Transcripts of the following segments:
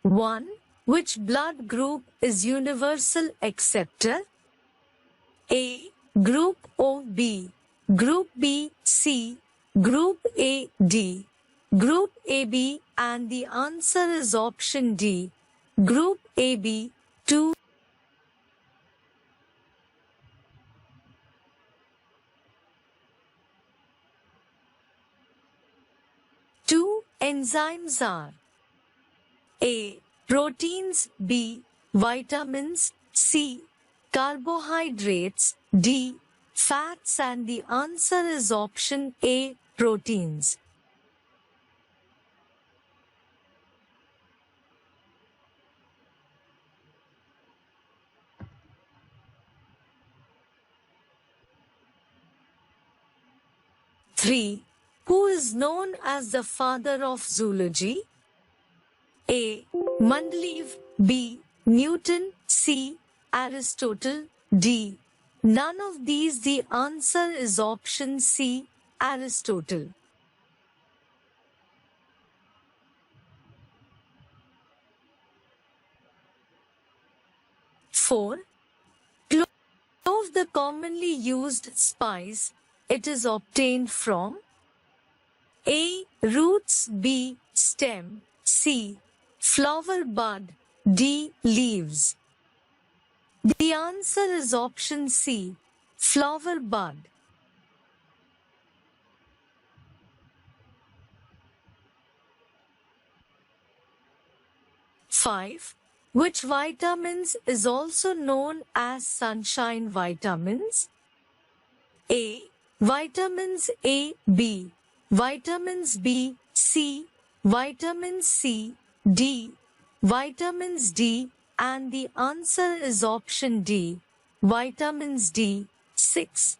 1. Which blood group is universal acceptor? A. Group O B, Group B C, Group A D, Group AB, and the answer is option D, Group AB. 2. Enzymes are A. Proteins, B. Vitamins, C. Carbohydrates, D. Fats, and the answer is option A. Proteins. Three. Who is known as the father of zoology? A. Mendeleev, B. Newton, C. Aristotle, D. None of these. The answer is option C. Aristotle. 4. Clove, the commonly used spice. It is obtained from A. Roots, B. Stem, C. Flower bud, D. Leaves. The answer is option C. Flower bud. 5. Which vitamins is also known as sunshine vitamins? A. Vitamins A, B. Vitamins B, C. Vitamins C, D. Vitamins D, and the answer is option D. Vitamins D. 6.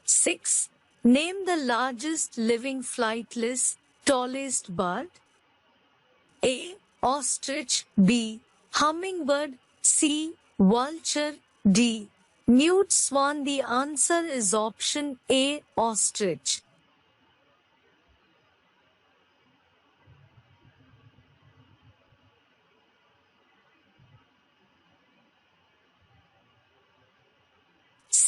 6. Name the largest living flightless, tallest bird. A. Ostrich, B. Hummingbird, C. Vulture, D. Mute swan. The answer is option A. Ostrich.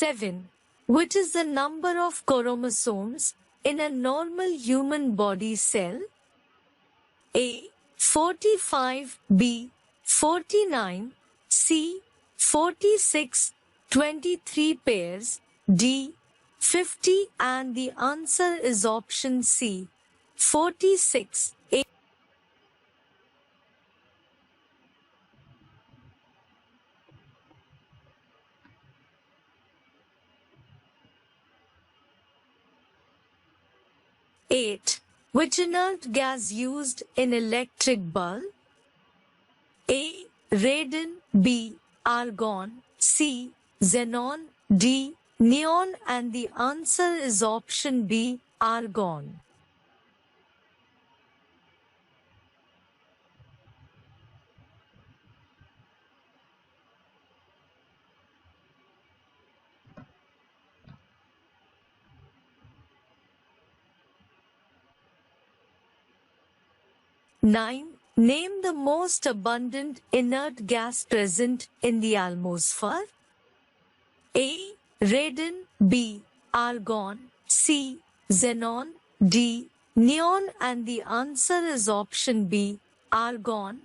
7. Which is the number of chromosomes in a normal human body cell? A. 45, B. 49, C. 46, 23 pairs, D. 50, and the answer is option C. 46. 8. Which inert gas used in electric bulb? A. Radon, B. Argon, C. Xenon, D. Neon, and the answer is option B. Argon. 9. Name the most abundant inert gas present in the atmosphere. A. Radon, B. Argon, C. Xenon, D. Neon, and the answer is option B. Argon.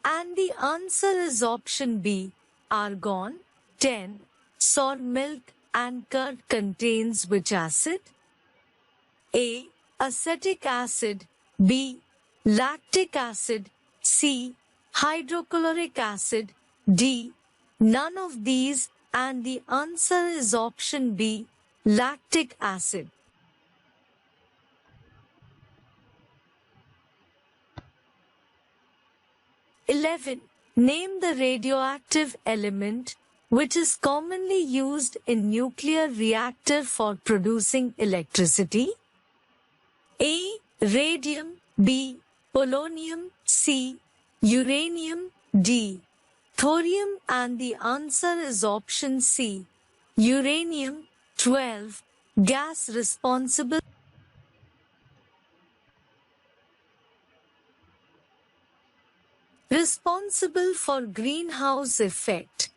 And the answer is option B. Argon. 10. Sour milk and curd contains which acid? A. Acetic acid, B. Lactic acid, C. Hydrochloric acid, D. None of these, and the answer is option B. Lactic acid. 11. Name the radioactive element which is commonly used in nuclear reactor for producing electricity. A. Radium, B. Polonium, C. Uranium, D. Thorium, and the answer is option C. Uranium. 12. Gas responsible for greenhouse effect.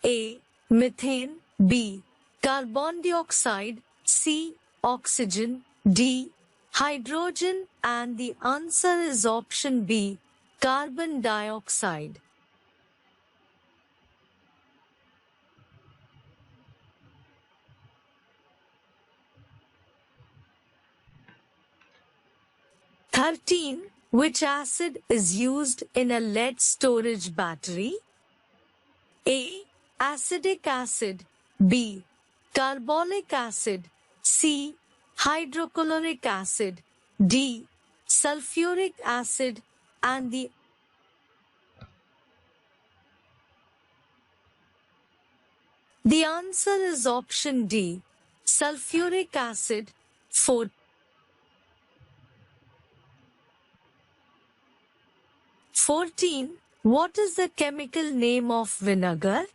A. Methane. B. Carbon dioxide. C. Oxygen. D. Hydrogen, and the answer is option B. Carbon dioxide. (13) Which acid is used in a lead storage battery? A. Acetic acid. B. Carbolic acid. C. Hydrochloric acid. D. Sulfuric acid, and the answer is option D. Sulfuric acid. 14. What is the chemical name of vinegar?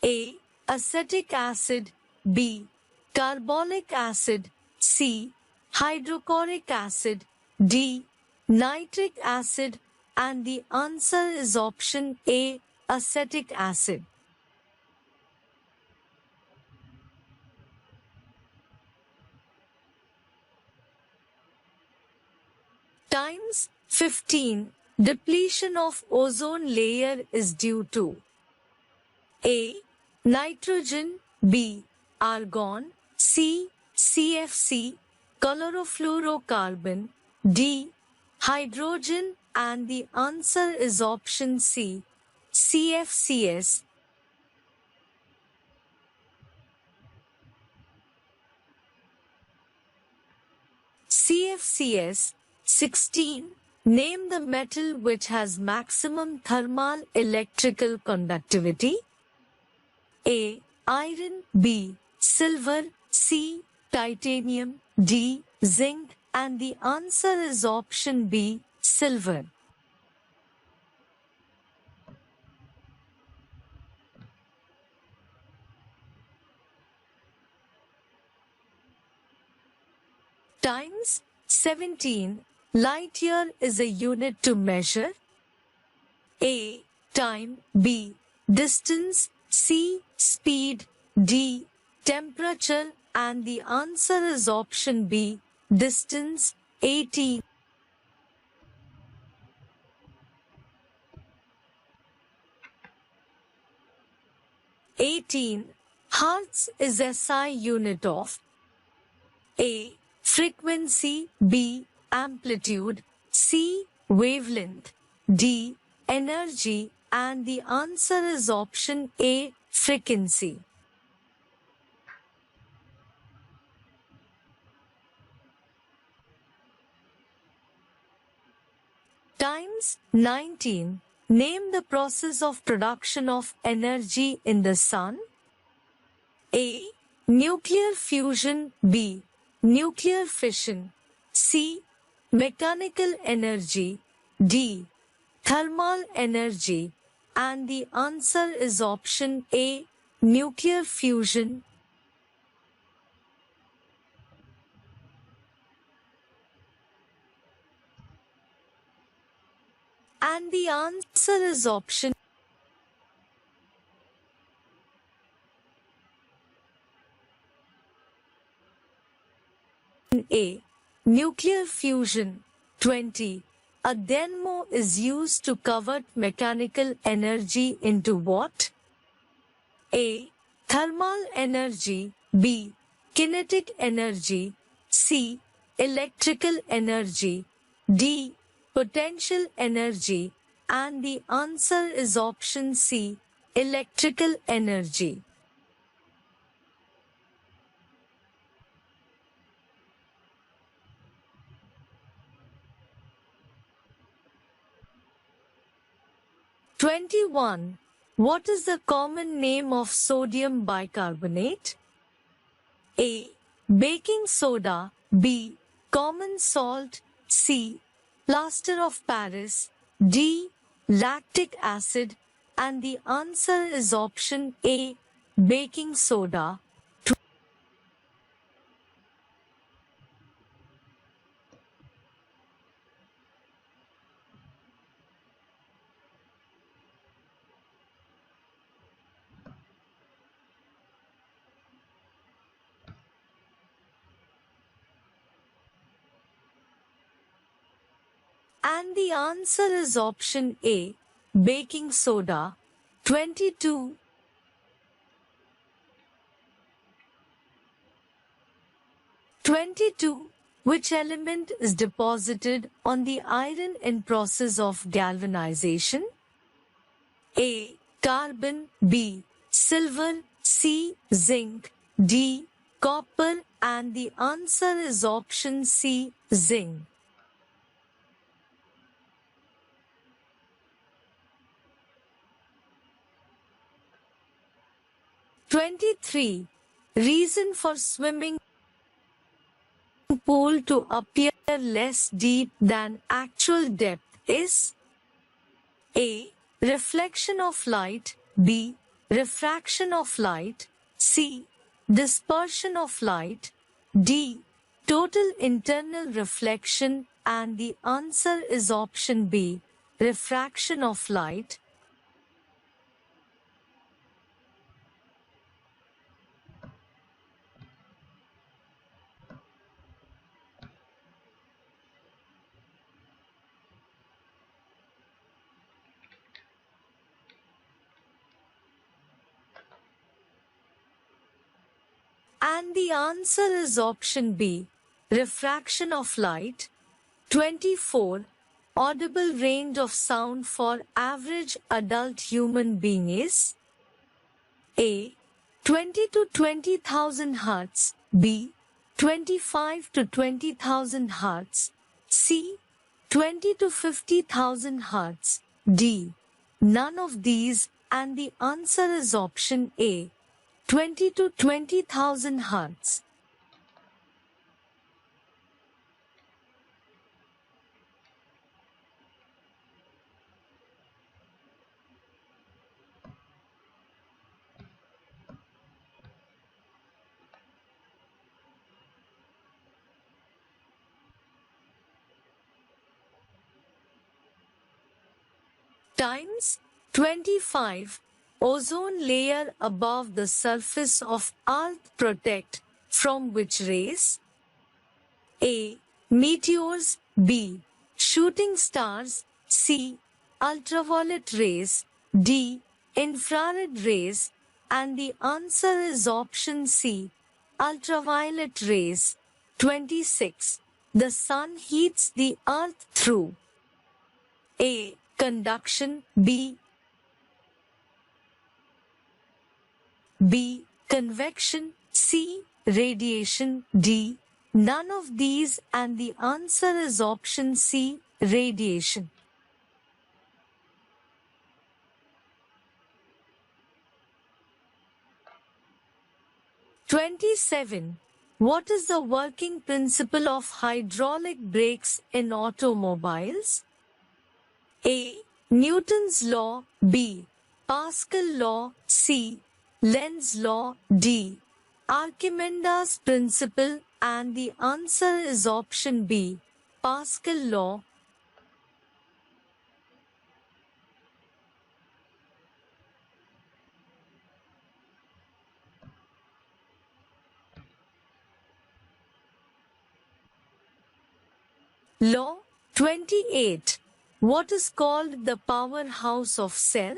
A. Acetic acid. B. Carbolic acid. C. Hydrochloric acid. D. Nitric acid, and the answer is option A. Acetic acid. Times 15. Depletion of ozone layer is due to A. Nitrogen. B. Argon. C. CFC. Chlorofluorocarbon. D. Hydrogen, and the answer is option C. CFCS. CFCS. 16. Name the metal which has maximum thermal electrical conductivity. A. Iron. B. Silver. C. Titanium. D. Zinc, and the answer is option B. Silver. Times 17. Light year is a unit to measure A. Time. B. Distance. C. Speed. D. Temperature, and the answer is option B. Distance. 18. 18. Hertz is SI unit of A. Frequency. B. Amplitude. C. Wavelength. D. Energy, and the answer is option A. Frequency. Times 19. Name the process of production of energy in the sun. A. Nuclear fusion. B. Nuclear fission. C. Mechanical energy. D. Thermal energy, and the answer is option A. Nuclear fusion. And the answer is option A. Nuclear fusion. 20. A dynamo is used to convert mechanical energy into what? A. Thermal energy. B. Kinetic energy. C. Electrical energy. D. Potential energy, and the answer is option C. Electrical energy. (21) What is the common name of sodium bicarbonate? A. Baking soda. B. Common salt. C. Plaster of Paris. D. lactic acid, and the answer is option A, baking soda. And the answer is option A, baking soda. 22. Which element is deposited on the iron in process of galvanization? A. Carbon. B. Silver. C. Zinc. D. Copper. And the answer is option C. Zinc. 23. Reason for swimming pool to appear less deep than actual depth is A. Reflection of light. B. Refraction of light. C. Dispersion of light. D. Total internal reflection. And the answer is option B. Refraction of light. And the answer is option B, refraction of light. 24. Audible range of sound for average adult human being is A. 20 to 20,000 Hz. B. 25 to 20,000 Hz. C. 20 to 50,000 Hz. D. None of these, and the answer is option A. 20 to 20,000 Hz. Times 25. Ozone layer above the surface of Earth protect from which rays? A. Meteors. B. Shooting stars. C. Ultraviolet rays. D. Infrared rays. And the answer is option C. Ultraviolet rays. 26. The sun heats the earth through A. Conduction. B. Convection. C. Radiation. D. None of these, and the answer is option C. Radiation. (27) What is the working principle of hydraulic brakes in automobiles? A. Newton's law. B. Pascal law. C. Lenz's law. D. Archimedes' principle. And the answer is option B. Pascal law. Law 28. What is called the powerhouse of cell?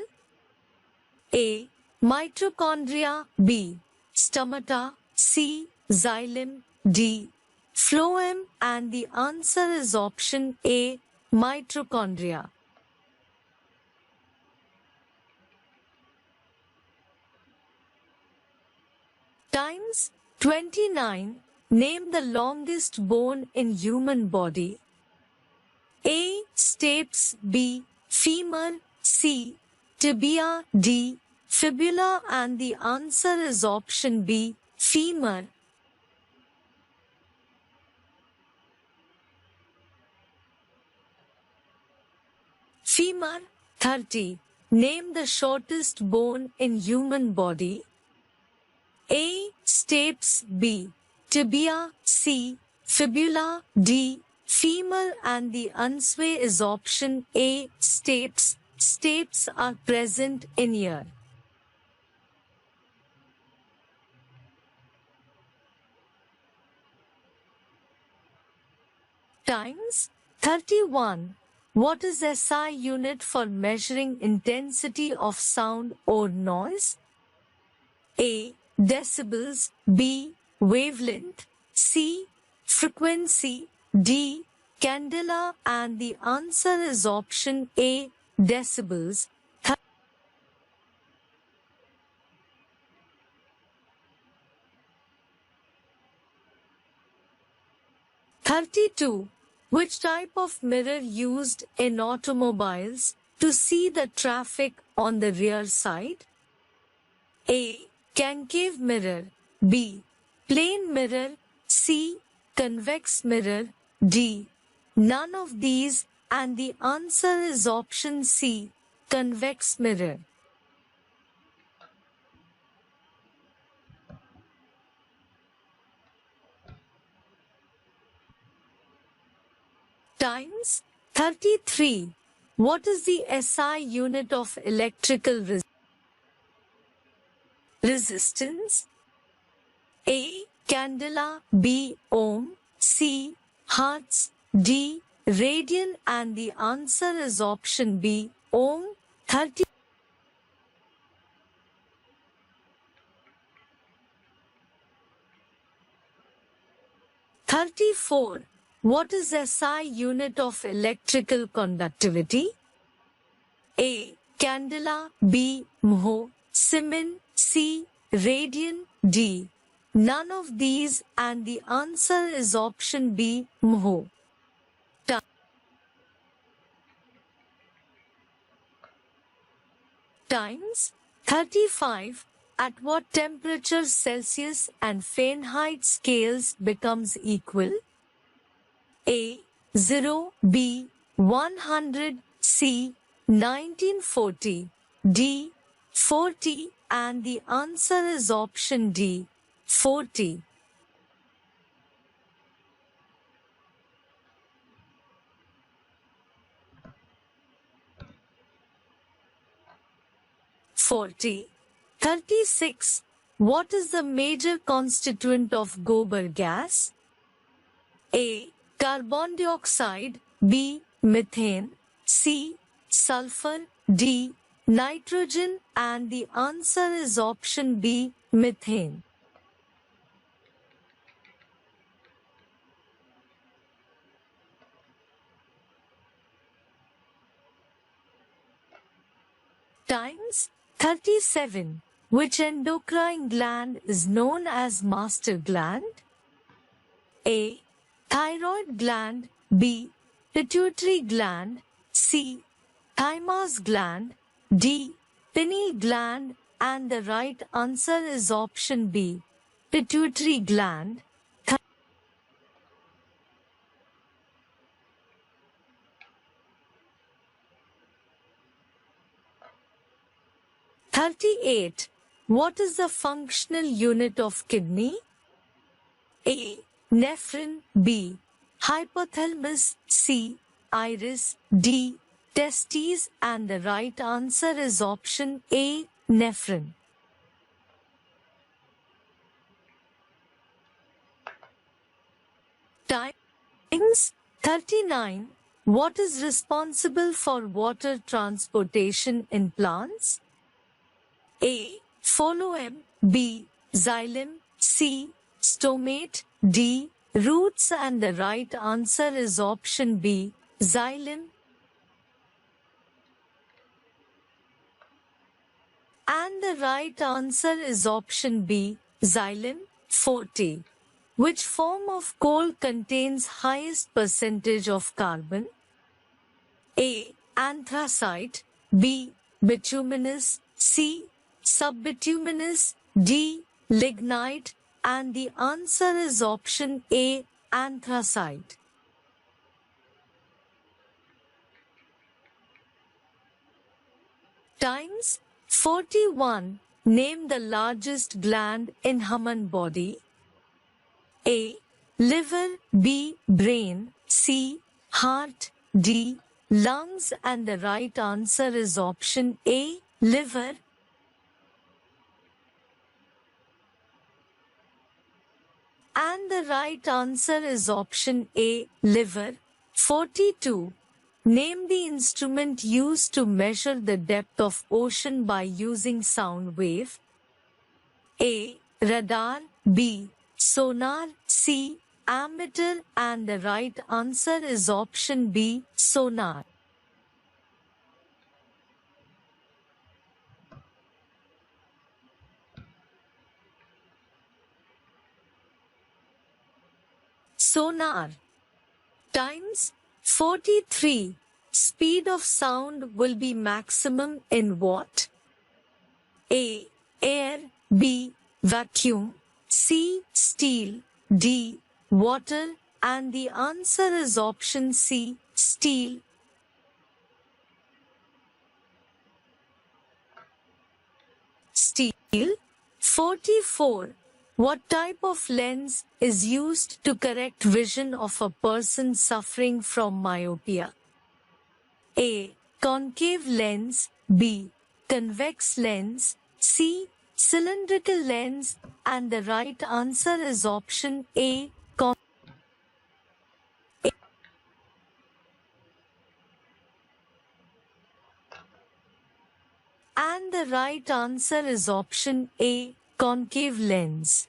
A. Mitochondria. B. Stomata. C. Xylem. D. Phloem. And the answer is option A. Mitochondria. Times 29. Name the longest bone in human body. A. Stapes. B. Femur. C. Tibia. D. Fibula. And the answer is option B. Femur. Femur. 30. Name the shortest bone in human body. A. Stapes. B. Tibia. C. Fibula. D. Femur. And the answer is option A. Stapes. Stapes are present in ear. Times 31. What is SI unit for measuring intensity of sound or noise? A. Decibels. B. Wavelength. C. Frequency. D. Candela. And the answer is option A. Decibels. 32. Which type of mirror used in automobiles to see the traffic on the rear side? A. Concave mirror. B. Plane mirror. C. Convex mirror. D. None of these, and the answer is option C. Convex mirror. Times 33. What is the SI unit of electrical resistance? A. Candela. B. Ohm. C. Hertz. D. Radian. And the answer is option B. Ohm. 30. 34. What is SI unit of electrical conductivity? A. Candela. B. Mho. Siemens. C. Radian. D. None of these, and the answer is option B. Mho. Times 35. At what temperature Celsius and Fahrenheit scales becomes equal? A. 0. B. 100. C. 1940. D. 40. And the answer is option D. 40. (40). 36. What is the major constituent of gobar gas? A. Carbon dioxide. B. Methane. C. Sulfur. D. Nitrogen. And the answer is option B. Methane. Times 37. Which endocrine gland is known as master gland? A. Thyroid gland. B. Pituitary gland. C. Thymus gland. D. Pineal gland. And the right answer is option B. Pituitary gland. 38. What is the functional unit of kidney? A. Nephron. B. Hypothalamus. C. Iris. D. Testes. And the right answer is option A. Nephron. Times 39. What is responsible for water transportation in plants? A. Phloem. B. Xylem. C. Stomate. D. Roots. And the right answer is option B. Xylem. And the right answer is option B. Xylem. 40. Which form of coal contains highest percentage of carbon? A. Anthracite. B. Bituminous. C. Subbituminous. D. Lignite. And the answer is option A. Anthracite. Times 41. Name the largest gland in human body. A. Liver. B. Brain. C. Heart. D. Lungs. And the right answer is option A. Liver. And the right answer is option A. Liver. 42. Name the instrument used to measure the depth of ocean by using sound wave. A. Radar. B. Sonar. C. Ammeter. And the right answer is option B. Sonar. Sonar. Times 43. Speed of sound will be maximum in what? A. Air. B. Vacuum. C. Steel. D. Water. And the answer is option C. Steel. Steel. 44. What type of lens is used to correct vision of a person suffering from myopia? A. Concave lens. B. Convex lens. C. Cylindrical lens. And the right answer is option A. And the right answer is option A. Concave lens.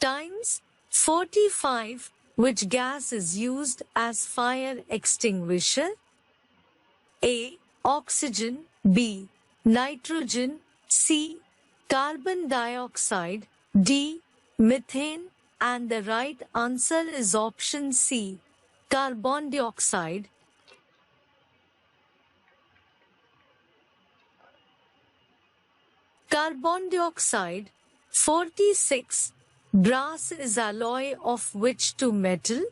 Times 45. Which gas is used as fire extinguisher? A. Oxygen. B. Nitrogen. C. Carbon dioxide. D. Methane. And the right answer is option C. Carbon dioxide. Carbon dioxide. 46. Brass is alloy of which two metal?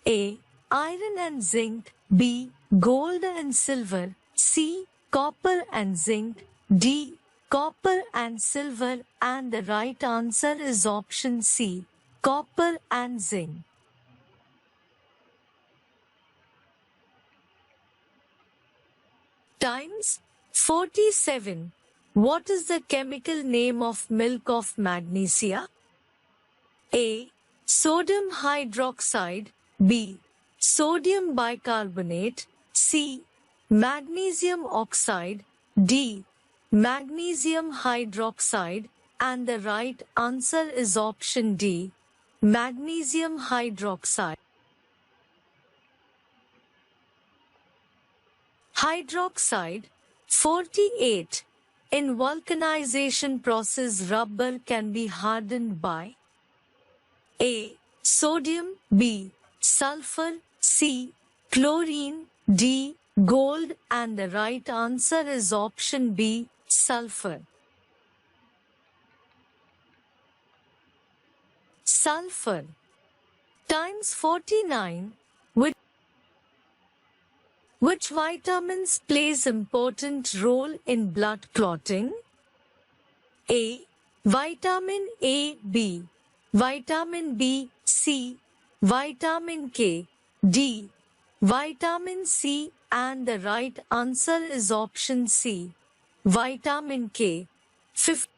A. Iron and zinc. B. Gold and silver. C. Copper and zinc. D. Copper and silver. And the right answer is option C. Copper and zinc. Times 47. What is the chemical name of milk of magnesia? A. Sodium hydroxide. B. Sodium bicarbonate. C. Magnesium oxide. D. Magnesium hydroxide. And the right answer is option D. Magnesium hydroxide. Hydroxide. 48. In vulcanization process, rubber can be hardened by A. Sodium. B. Sulfur. C. Chlorine. D. Gold. And the right answer is option B. Sulfur. Sulfur. Times 49. Which vitamins plays important role in blood clotting? A. Vitamin A. B. Vitamin B. C. Vitamin K. D. Vitamin C. And the right answer is option C. Vitamin K. 50.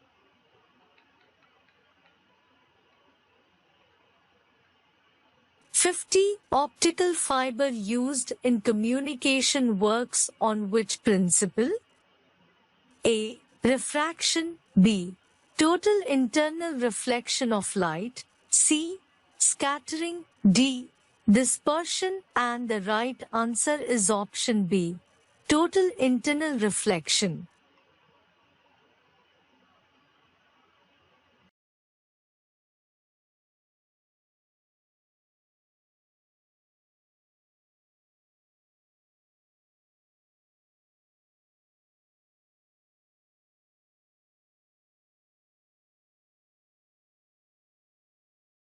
Optical fiber used in communication works on which principle? A. Refraction. B. Total internal reflection of light. C. Scattering. D. Dispersion. And the right answer is option B. Total internal reflection.